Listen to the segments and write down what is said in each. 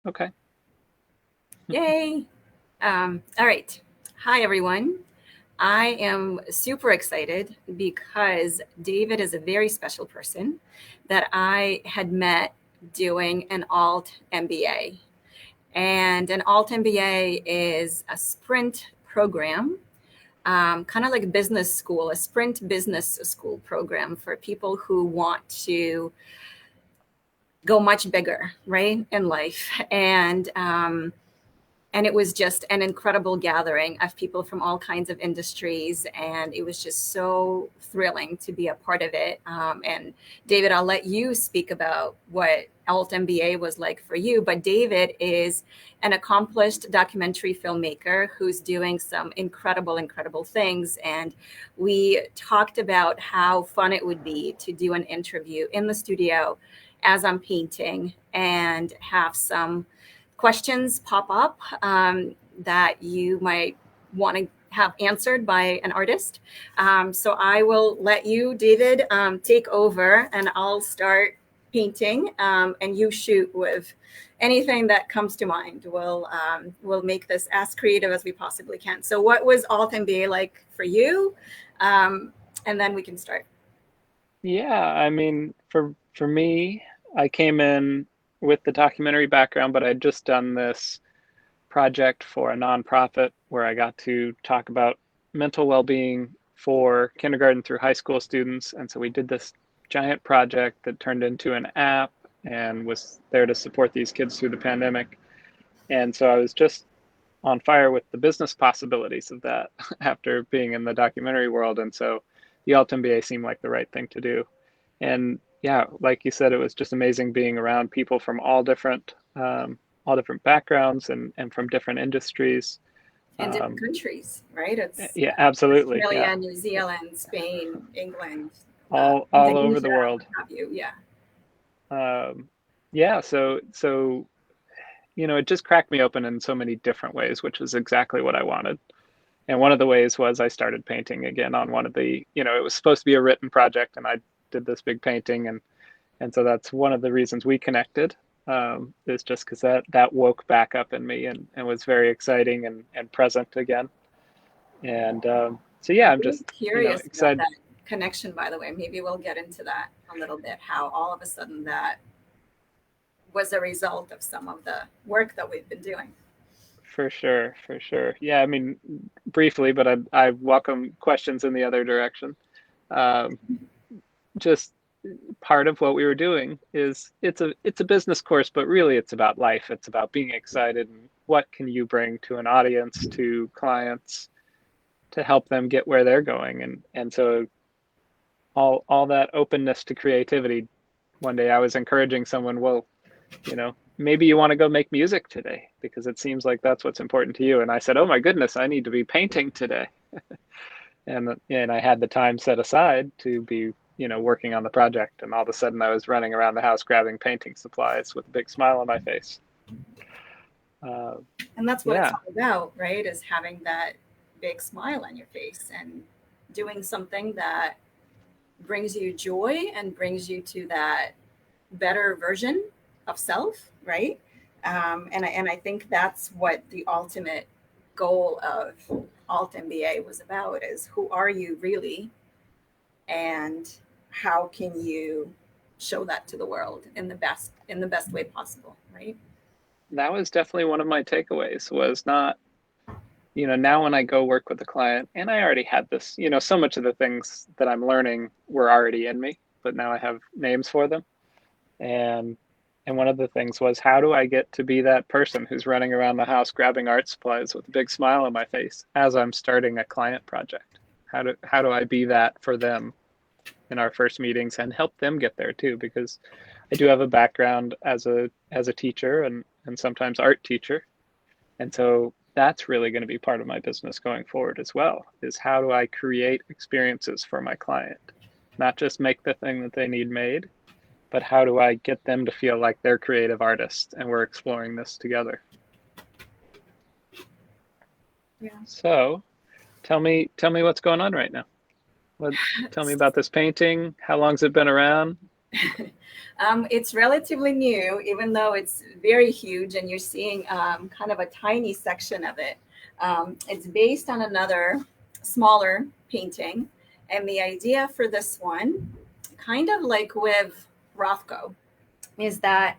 Okay. Yay! All right. Hi, everyone. I am super excited because David is a very special person that I had met doing an alt MBA. And an alt MBA is a sprint program, kind of like a business school, a sprint business school program for people who want to go much bigger, right, in life. And it was just an incredible gathering of people from all kinds of industries, and it was just so thrilling to be a part of it. And David, I'll let you speak about what alt MBA was like for you, but David is an accomplished documentary filmmaker who's doing some incredible things, and we talked about how fun it would be to do an interview in the studio as I'm painting and have some questions pop up that you might want to have answered by an artist. So I will let you, David, take over, and I'll start painting, and you shoot with anything that comes to mind. We'll make this as creative as we possibly can. So, what was Alt MBA like for you? And then we can start. Yeah, I mean, for me, I came in with the documentary background, but I'd just done this project for a nonprofit where I got to talk about mental well-being for kindergarten through high school students. And so we did this giant project that turned into an app and was there to support these kids through the pandemic. And so I was just on fire with the business possibilities of that after being in the documentary world. And so the Alt MBA seemed like the right thing to do. And yeah, like you said, it was just amazing being around people from all different backgrounds and from different industries. In different Um, countries, right? It's yeah, absolutely. Yeah, Australia, New Zealand, Spain, England, all over the Indonesia, what world. have you. Yeah. Um, yeah, so it just cracked me open in so many different ways, which is exactly what I wanted. And one of the ways was I started painting again on one of it was supposed to be a written project, and I did this big painting, and so that's one of the reasons we connected. Is just because that woke back up in me and was very exciting and present again. And so yeah, I'm Really just curious about excited that connection, by the way. Maybe we'll get into that a little bit, how all of a sudden that was a result of some of the work that we've been doing. for sure, for sure. Yeah, I mean briefly, but I welcome questions in the other direction. Um, just part of what we were doing is it's a business course, but really it's about life. It's about being excited and what can you bring to an audience, to clients, to help them get where they're going. And so all that openness to creativity. One day I was encouraging someone, well, maybe you want to go make music today because it seems like that's what's important to you. And I said, oh my goodness, I need to be painting today. And I had the time set aside to be working on the project, and all of a sudden I was running around the house grabbing painting supplies with a big smile on my face. uh, And that's what it's yeah, all about, right? Is having that big smile on your face and doing something that brings you joy and brings you to that better version of self, right? And I think that's what the ultimate goal of Alt MBA was about: is who are you really, and how can you show that to the world in the best way possible, right? that was definitely one of my takeaways. Was not, now when I go work with a client, and I already had this, so much of the things that I'm learning were already in me, but now I have names for them. And and one of the things was, how do I get to be that person who's running around the house grabbing art supplies with a big smile on my face as I'm starting a client project? How do I be that for them in our first meetings and help them get there too? Because I do have a background as a teacher and sometimes art teacher. And so that's really going to be part of my business going forward as well, is how do I create experiences for my client? Not just make the thing that they need made, but how do I get them to feel like they're creative artists and we're exploring this together? Yeah. So tell me what's going on right now. What Tell me about this painting. How long's it been around? It's relatively new, even though it's very huge, and you're seeing kind of a tiny section of it. It's based on another smaller painting, and the idea for this one, kind of like with Rothko, is that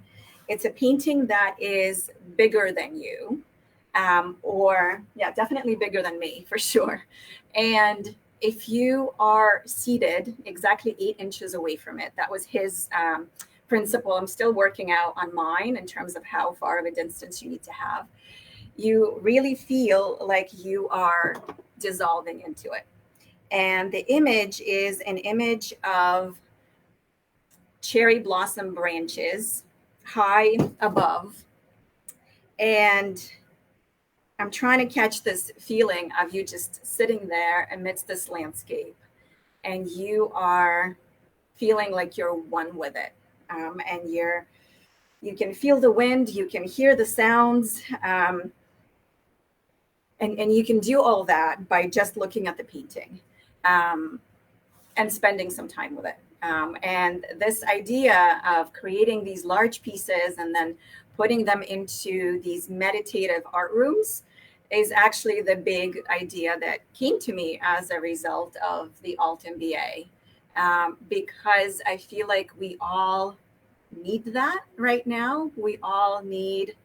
it's a painting that is bigger than you, or yeah, definitely bigger than me for sure. And if you are seated exactly 8 inches away from it, that was his principle. I'm still working out on mine in terms of how far of a distance you need to have. You really feel like you are dissolving into it. And the image is an image of cherry blossom branches high above. And I'm trying to catch this feeling of you just sitting there amidst this landscape, and you are feeling like you're one with it. And you can feel the wind, you can hear the sounds, and you can do all that by just looking at the painting, um, and spending some time with it. And this idea of creating these large pieces and then putting them into these meditative art rooms is actually the big idea that came to me as a result of the Alt MBA, because I feel like we all need that right now. We all need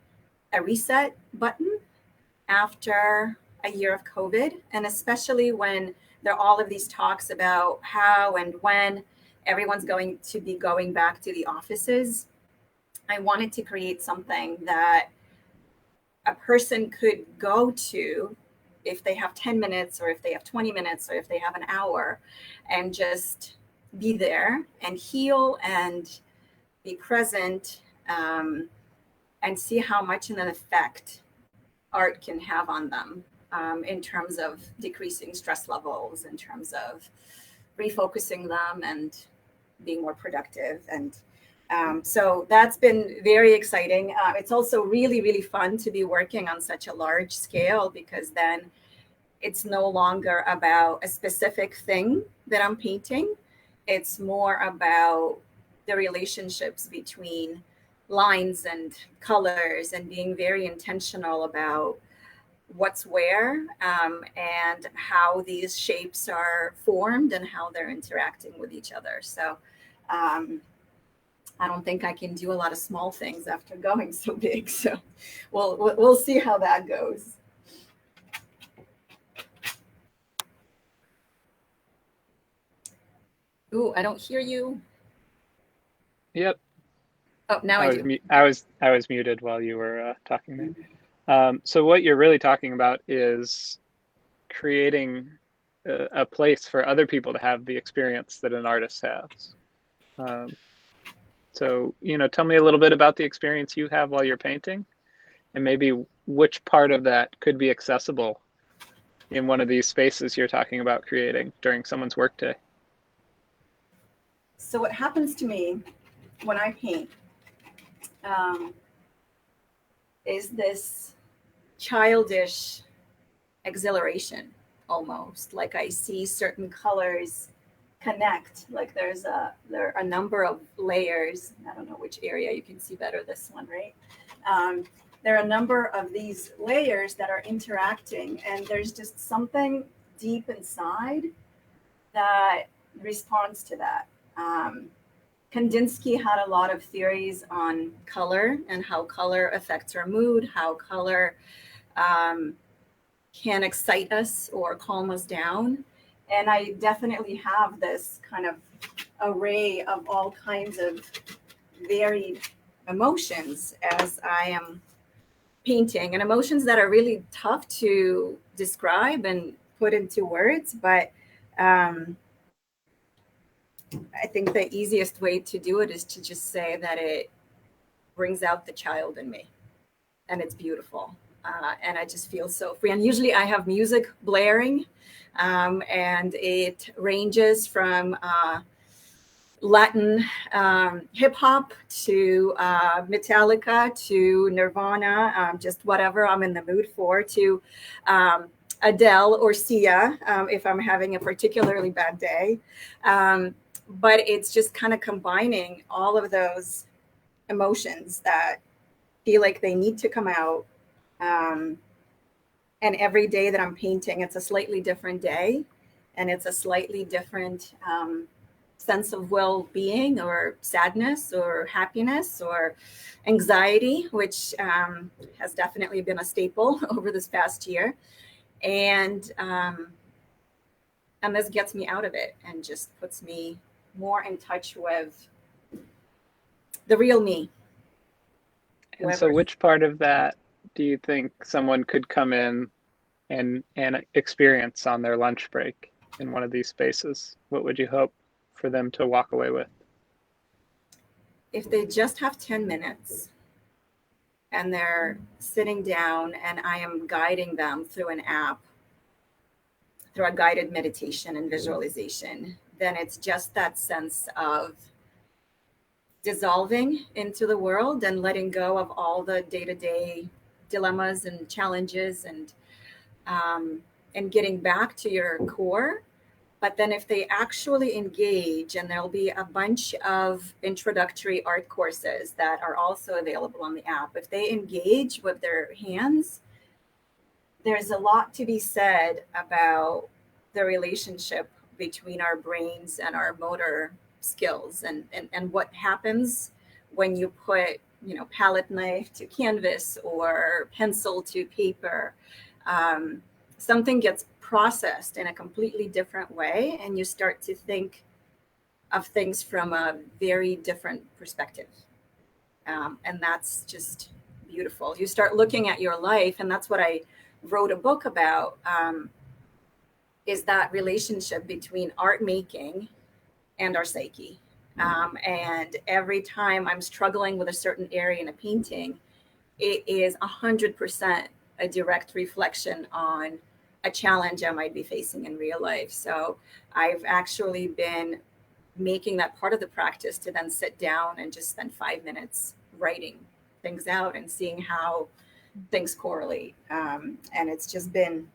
a reset button after a year of COVID, and especially when there are all of these talks about how and when everyone's going to be going back to the offices. I wanted to create something that a person could go to if they have 10 minutes or if they have 20 minutes or if they have an hour, and just be there and heal and be present, and see how much of an effect art can have on them, in terms of decreasing stress levels, in terms of refocusing them and being more productive. And so that's been very exciting. It's also really, really fun to be working on such a large scale, because then it's no longer about a specific thing that I'm painting. It's more about the relationships between lines and colors, and being very intentional about what's where, and how these shapes are formed and how they're interacting with each other. So I don't think I can do a lot of small things after going so big. So we'll see how that goes. Ooh, I don't hear you. Yep. Oh, now I do. I was muted while you were talking there. So what you're really talking about is creating a place for other people to have the experience that an artist has. Um, so, tell me a little bit about the experience you have while you're painting, and maybe which part of that could be accessible in one of these spaces you're talking about creating during someone's workday. So what happens to me when I paint, um, is this childish exhilaration, almost like I see certain colors connect, like there are a number of layers. I don't know which area you can see better, this one, right? There are a number of these layers that are interacting, and there's just something deep inside that responds to that. Kandinsky had a lot of theories on color and how color affects our mood, how color um, can excite us or calm us down. And I definitely have this kind of array of all kinds of varied emotions as I am painting, and emotions that are really tough to describe and put into words. But um, I think the easiest way to do it is to just say that it brings out the child in me, and it's beautiful. And I just feel so free. And usually I have music blaring, and it ranges from Latin hip hop to Metallica to Nirvana, just whatever I'm in the mood for, to Adele or Sia, if I'm having a particularly bad day. but it's just kind of combining all of those emotions that feel like they need to come out. Um, and every day that I'm painting, it's a slightly different day, and it's a slightly different sense of well-being or sadness or happiness or anxiety, which has definitely been a staple over this past year. And and this gets me out of it and just puts me more in touch with the real me, And so whoever. which part of that do you think someone could come in and experience on their lunch break in one of these spaces? What would you hope for them to walk away with? If they just have 10 minutes and they're sitting down and I am guiding them through an app, through a guided meditation and visualization, then it's just that sense of dissolving into the world and letting go of all the day-to-day dilemmas and challenges, um, and getting back to your core. But then if they actually engage, and there'll be a bunch of introductory art courses that are also available on the app, if they engage with their hands, there's a lot to be said about the relationship between our brains and our motor skills, and what happens when you put, palette knife to canvas or pencil to paper. um, Something gets processed in a completely different way, and you start to think of things from a very different perspective. And that's just beautiful. You start looking at your life, and that's what I wrote a book about, is that relationship between art making and our psyche. And every time I'm struggling with a certain area in a painting, it is 100% a direct reflection on a challenge I might be facing in real life. So I've actually been making that part of the practice to then sit down and just spend 5 minutes writing things out and seeing how things correlate. And it's just been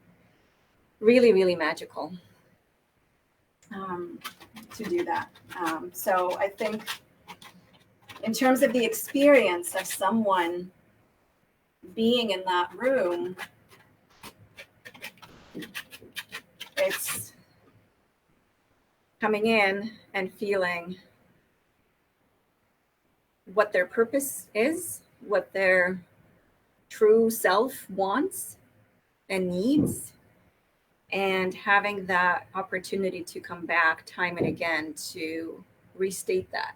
really, really magical um, to do that. So I think in terms of the experience of someone being in that room, it's coming in and feeling what their purpose is, what their true self wants and needs, and having that opportunity to come back time and again to restate that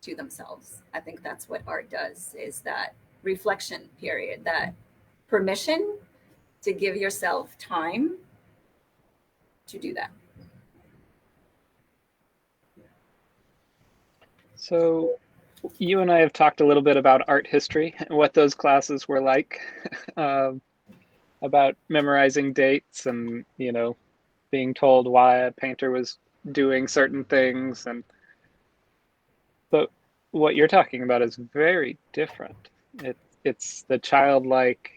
to themselves. I think that's what art does, is that reflection period, that permission to give yourself time to do that. So you and I have talked a little bit about art history and what those classes were like, um, about memorizing dates and, being told why a painter was doing certain things. But what you're talking about is very different. It's the childlike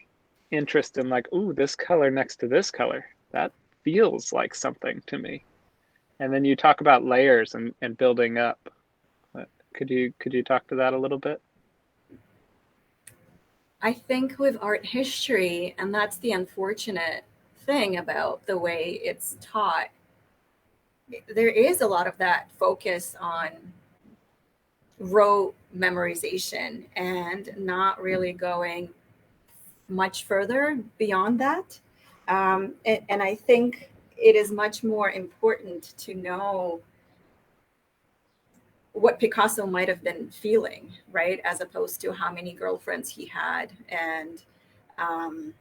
interest in, like, ooh, this color next to this color. That feels like something to me. And then you talk about layers and building up. Could you talk to that a little bit? I think with art history, and that's the unfortunate thing about the way it's taught, there is a lot of that focus on rote memorization and not really going much further beyond that. And I think it is much more important to know what Picasso might have been feeling, right? As opposed to how many girlfriends he had, um,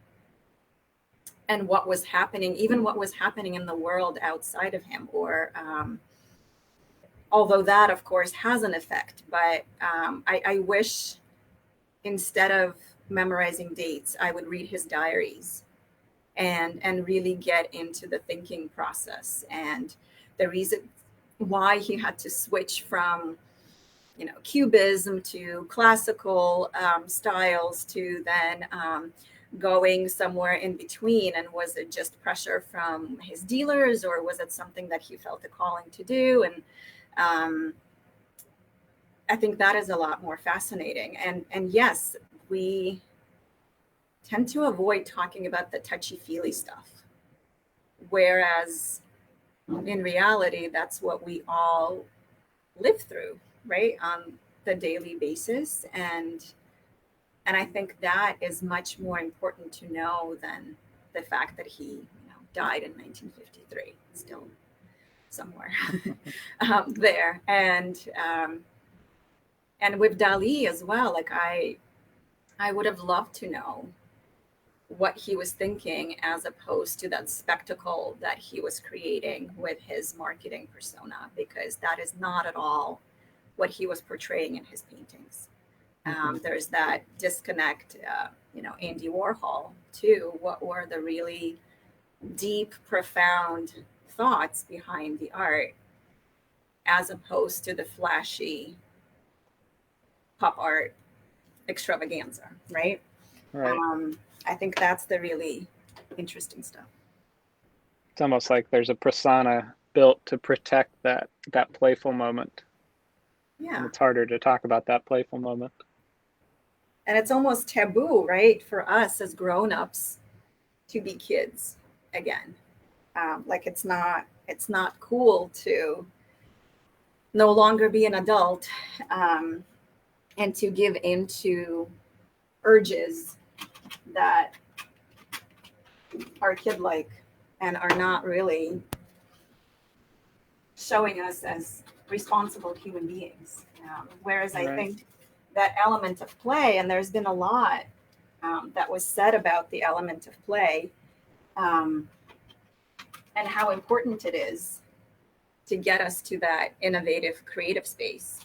and what was happening, even what was happening in the world outside of him. Or although that, of course, has an effect, but I wish instead of memorizing dates, I would read his diaries and really get into the thinking process and the reason why he had to switch from, cubism to classical styles to then going somewhere in between. And was it just pressure from his dealers, or was it something that he felt a calling to do? And Um, I think that is a lot more fascinating. And yes, we tend to avoid talking about the touchy-feely stuff, whereas in reality, that's what we all live through, right, on the daily basis. And I think that is much more important to know than the fact that he, died in 1953, still somewhere there. And with Dali as well, like I would have loved to know what he was thinking as opposed to that spectacle that he was creating with his marketing persona, because that is not at all what he was portraying in his paintings. There's that disconnect. Andy Warhol too. What were the really deep, profound thoughts behind the art, as opposed to the flashy pop art extravaganza, right? Right. Um, I think that's the really interesting stuff. It's almost like there's a persona built to protect that playful moment, and Yeah. it's harder to talk about that playful moment. And it's almost taboo, right, for us as grown-ups to be kids again. Like it's not cool to no longer be an adult, um, and to give into urges that are kid-like and are not really showing us as responsible human beings. Whereas I Right. think that element of play, and there's been a lot that was said about the element of play, um, and how important it is to get us to that innovative, creative space,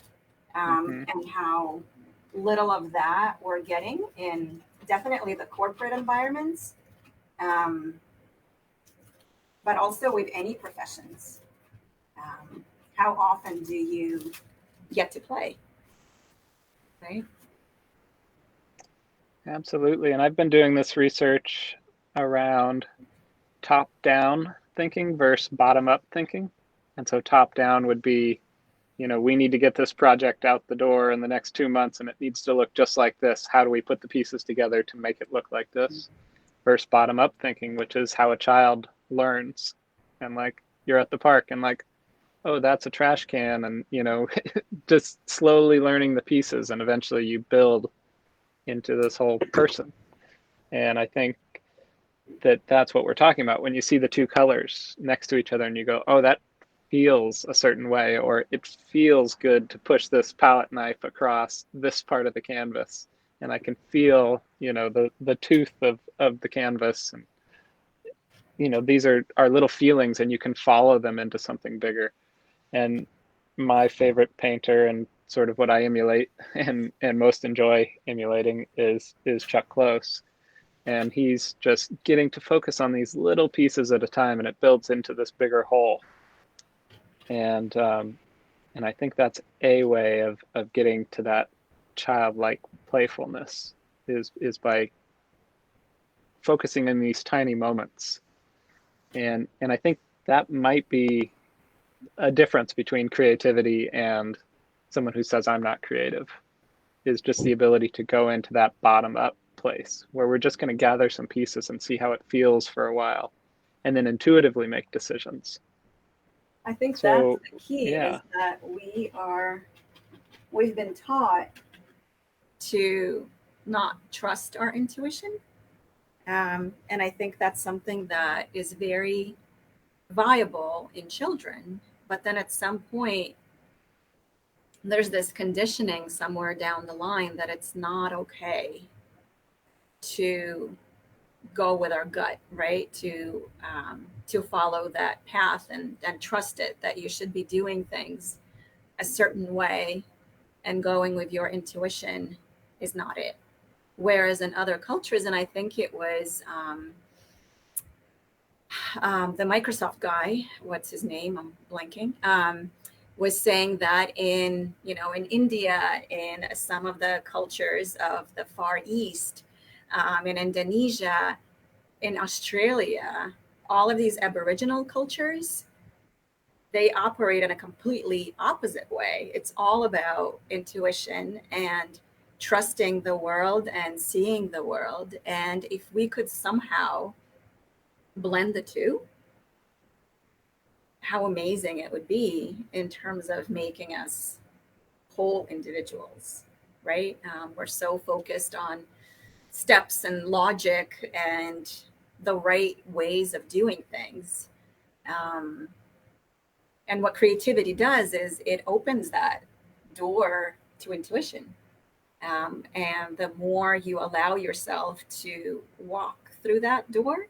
Mm-hmm. and how little of that we're getting in definitely the corporate environments, um, but also with any professions. Um, how often do you get to play, right? Absolutely. And I've been doing this research around top down thinking versus bottom up thinking. And so top down would be, we need to get this project out the door in the next 2 months and it needs to look just like this. How do we put the pieces together to make it look like this? Versus bottom up thinking, which is how a child learns. And like you're at the park and like, oh, that's a trash can. And, just slowly learning the pieces and eventually you build into this whole person. And I think that's what we're talking about when you see the two colors next to each other and you go, oh, that feels a certain way, or it feels good to push this palette knife across this part of the canvas, and I can feel, the tooth of the canvas, and these are little feelings, and you can follow them into something bigger. And my favorite painter and sort of what I emulate and most enjoy emulating is Chuck Close, and he's just getting to focus on these little pieces at a time, and it builds into this bigger whole. And I think that's a way of getting to that childlike playfulness is by focusing in these tiny moments. And I think that might be a difference between creativity and someone who says I'm not creative, is just the ability to go into that bottom up place where we're just going to gather some pieces and see how it feels for a while and then intuitively make decisions. I think that's So, the key, is yeah. that we've been taught to not trust our intuition. And I think that's something that is very viable in children. But then at some point, there's this conditioning somewhere down the line that it's not okay to go with our gut, right? To follow that path and trust it, that you should be doing things a certain way, and going with your intuition is not it. Whereas in other cultures, and I think it was the Microsoft guy, what's his name? I'm blanking. Was saying that in India, in some of the cultures of the Far East, in Indonesia, in Australia, all of these Aboriginal cultures, they operate in a completely opposite way. It's all about intuition and trusting the world and seeing the world. And if we could somehow blend the two, how amazing it would be in terms of making us whole individuals, right? We're so focused on steps and logic and the right ways of doing things. Um, and what creativity does is it opens that door to intuition. And the more you allow yourself to walk through that door,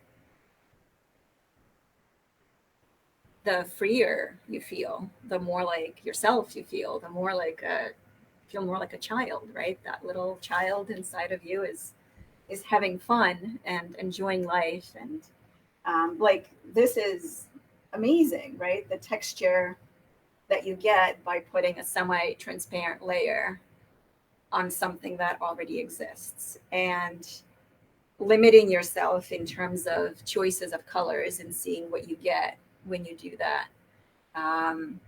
the freer you feel, the more like yourself you feel, the more like a feel more like a child, right? That little child inside of you is having fun and enjoying life. And like this is amazing, right? The texture that you get by putting a semi-transparent layer on something that already exists, and limiting yourself in terms of choices of colors and seeing what you get when you do that, um,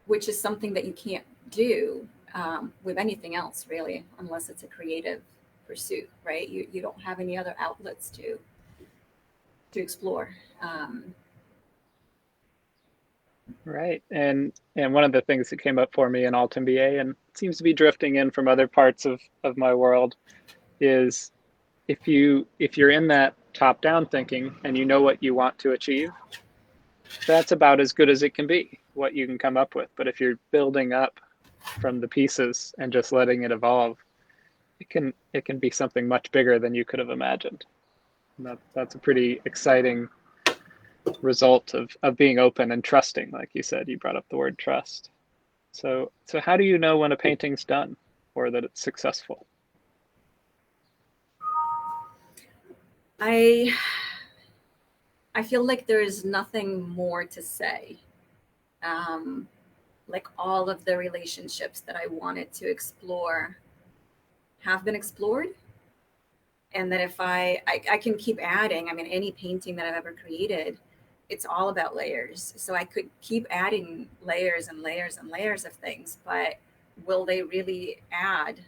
which is something that you can't do with anything else really, unless it's a creative pursuit, right? You don't have any other outlets to explore. Right. And one of the things that came up for me in Alt MBA and seems to be drifting in from other parts of my world is if you're in that top down thinking and you know what you want to achieve, that's about as good as it can be, what you can come up with. But if you're building up from the pieces and just letting it evolve, it can be something much bigger than you could have imagined. And that's a pretty exciting result of being open and trusting. Like you said, you brought up the word trust. So how do you know when a painting's done or that it's successful? I I feel like there is nothing more to say. Um, like all of the relationships that I wanted to explore have been explored. And that if I can keep adding, I mean, any painting that I've ever created, it's all about layers. So I could keep adding layers and layers and layers of things, but will they really add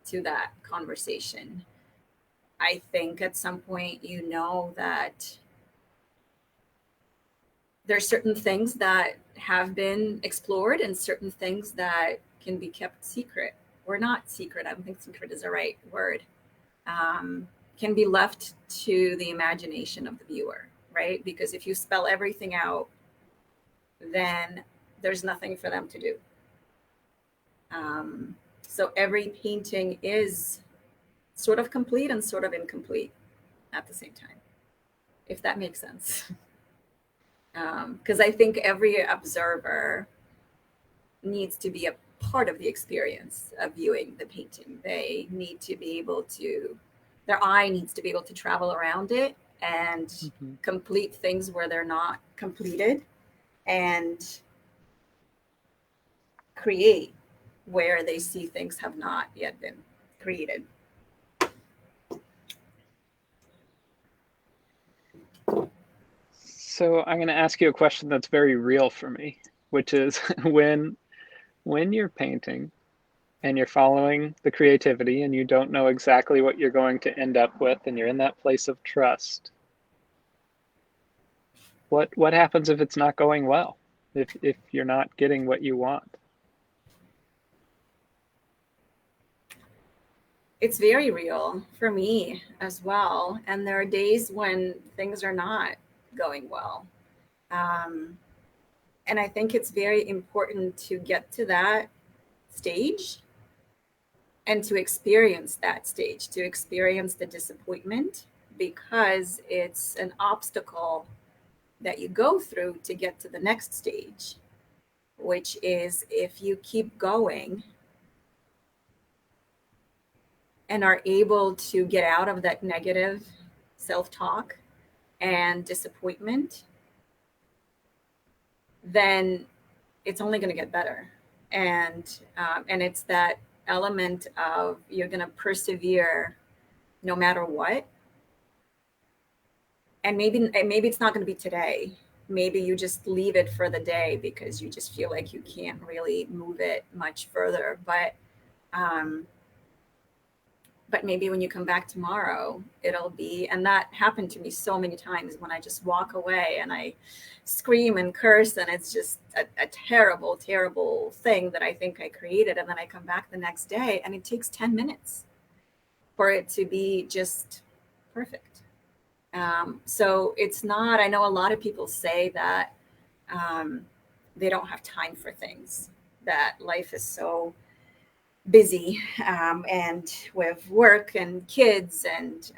to that conversation? I think at some point, you know, that there's certain things that have been explored and certain things that can be kept secret, or not secret. I don't think secret is the right word. Can be left to the imagination of the viewer, right? Because if you spell everything out, then there's nothing for them to do. So every painting is sort of complete and sort of incomplete at the same time, if that makes sense. Because I think every observer needs to be a part of the experience of viewing the painting. They need to be able to, their eye needs to be able to travel around it and Mm-hmm. complete things where they're not completed, and create where they see things have not yet been created. So I'm going to ask you a question that's very real for me, which is when you're painting and you're following the creativity and you don't know exactly what you're going to end up with and you're in that place of trust, what happens if it's not going well? If you're not getting what you want? It's very real for me as well. And there are days when things are not going well. Um, and I think it's very important to get to that stage and to experience that stage, to experience the disappointment, because it's an obstacle that you go through to get to the next stage, which is if you keep going and are able to get out of that negative self talk and disappointment, then it's only going to get better. And it's that element of you're going to persevere no matter what. And maybe it's not going to be today. maybe you just leave it for the day because you just feel like you can't really move it much further. Um, but maybe when you come back tomorrow, it'll be, and that happened to me so many times when I just walk away and I scream and curse, and it's just a terrible, terrible thing that I think I created. And then I come back the next day and it takes 10 minutes for it to be just perfect. So it's not, I know a lot of people say that um, they don't have time for things, that life is so busy, and with work and kids and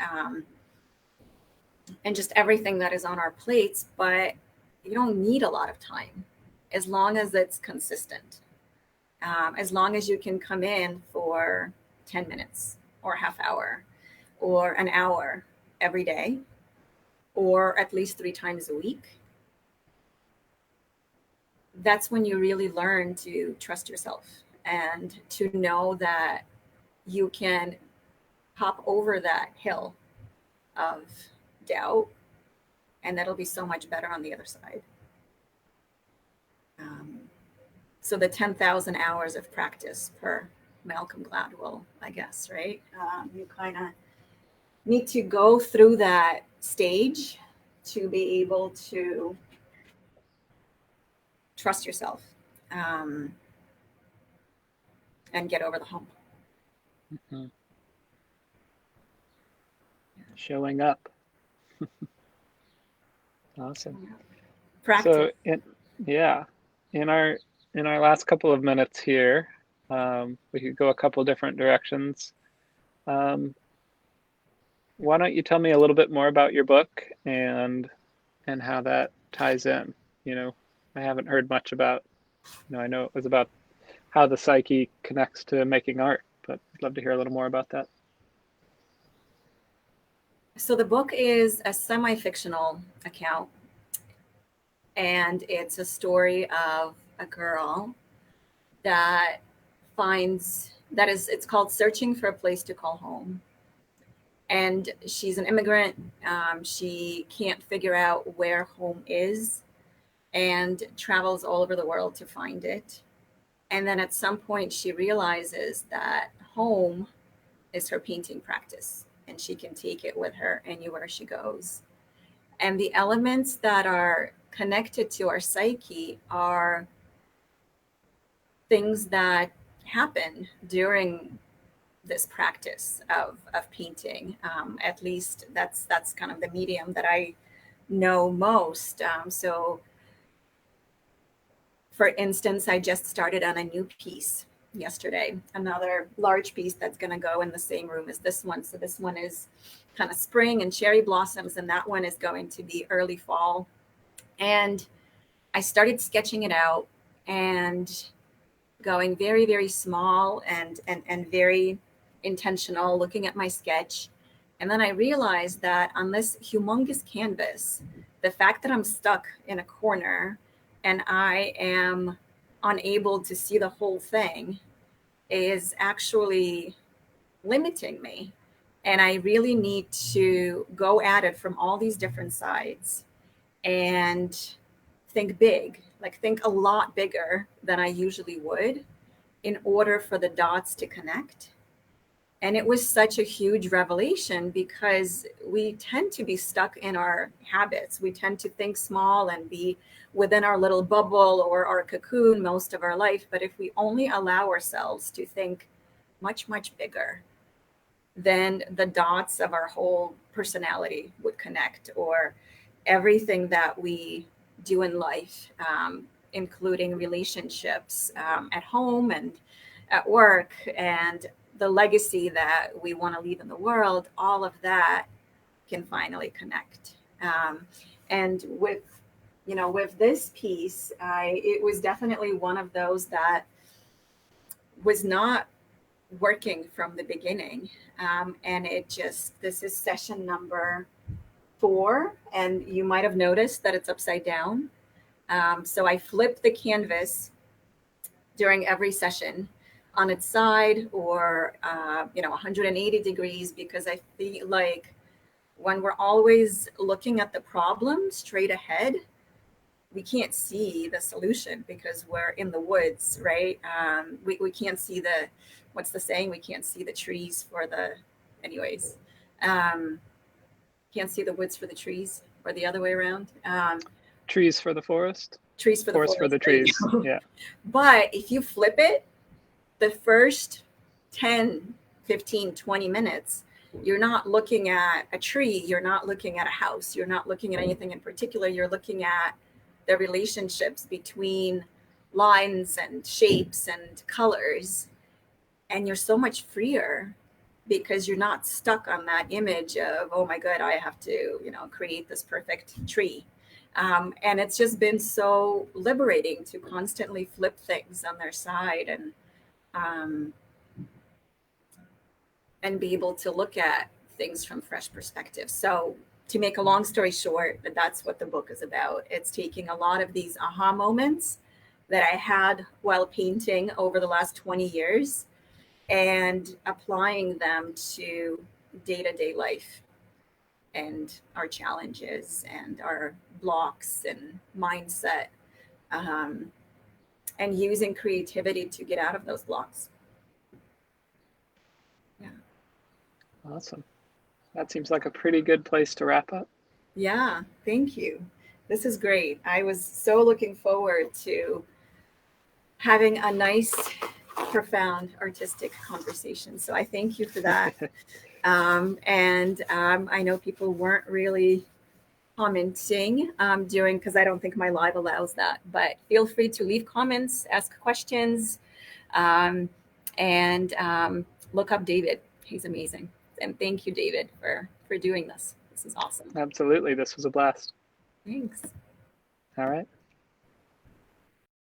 just everything that is on our plates. But you don't need a lot of time as long as it's consistent. As long as you can come in for 10 minutes or a half hour or an hour every day, or at least 3 times a week, that's when you really learn to trust yourself and to know that you can hop over that hill of doubt, and that'll be so much better on the other side. Um, so the 10,000 hours of practice per Malcolm Gladwell, I guess, right? You kind of need to go through that stage to be able to trust yourself, um, and get over the hump. Mm-hmm. Showing up. Awesome. Practice. So, yeah, in our in our last couple of minutes here, we could go a couple different directions. Um, why don't you tell me a little bit more about your book and how that ties in? You know, I haven't heard much about, I know it was about how the psyche connects to making art, but I'd love to hear a little more about that. So the book is a semi-fictional account, and it's a story of a girl that it's called Searching for a Place to Call Home. And she's an immigrant. She can't figure out where home is and travels all over the world to find it. And then at some point, she realizes that home is her painting practice, and she can take it with her anywhere she goes. And the elements that are connected to our psyche are things that happen during this practice of painting. At least that's kind of the medium that I know most. So for instance, I just started on a new piece yesterday, another large piece that's going to go in the same room as this one. So this one is kind of spring and cherry blossoms, and that one is going to be early fall. And I started sketching it out and going very, very small and very intentional, looking at my sketch. And then I realized that on this humongous canvas, the fact that I'm stuck in a corner and I am unable to see the whole thing is actually limiting me. And I really need to go at it from all these different sides and think big, like think a lot bigger than I usually would in order for the dots to connect. And it was such a huge revelation because we tend to be stuck in our habits. We tend to think small and be within our little bubble or our cocoon most of our life. But if we only allow ourselves to think much, much bigger, then the dots of our whole personality would connect, or everything that we do in life, including relationships, at home and at work, and the legacy that we want to leave in the world, all of that can finally connect. And with this piece, it was definitely one of those that was not working from the beginning. And this is session number 4, and you might have noticed that it's upside down. So I flip the canvas during every session on its side, or 180 degrees, because I feel like when we're always looking at the problem straight ahead, we can't see the solution because we're in the woods, right? We can't see the, what's the saying? We can't see the trees for the, anyways, um, can't see the woods for the trees, or the other way around. Trees for the forest, Trees for the forest for forest. the There you trees. go. Yeah. But if you flip it, the first 10, 15, 20 minutes, you're not looking at a tree, you're not looking at a house, you're not looking at anything in particular, you're looking at the relationships between lines and shapes and colors, and you're so much freer because you're not stuck on that image of, oh my god, I have to, create this perfect tree. And it's just been so liberating to constantly flip things on their side, um, and be able to look at things from fresh perspective. So, to make a long story short, that's what the book is about. It's taking a lot of these aha moments that I had while painting over the last 20 years and applying them to day-to-day life and our challenges and our blocks and mindset, um, and using creativity to get out of those blocks. Yeah. Awesome. That seems like a pretty good place to wrap up. Yeah, thank you. This is great. I was so looking forward to having a nice, profound artistic conversation. So I thank you for that. And I know people weren't really commenting during, because I don't think my live allows that, but feel free to leave comments, ask questions, um, and look up David. He's amazing. And thank you, David, for doing this. This is awesome. Absolutely. This was a blast. Thanks. All right.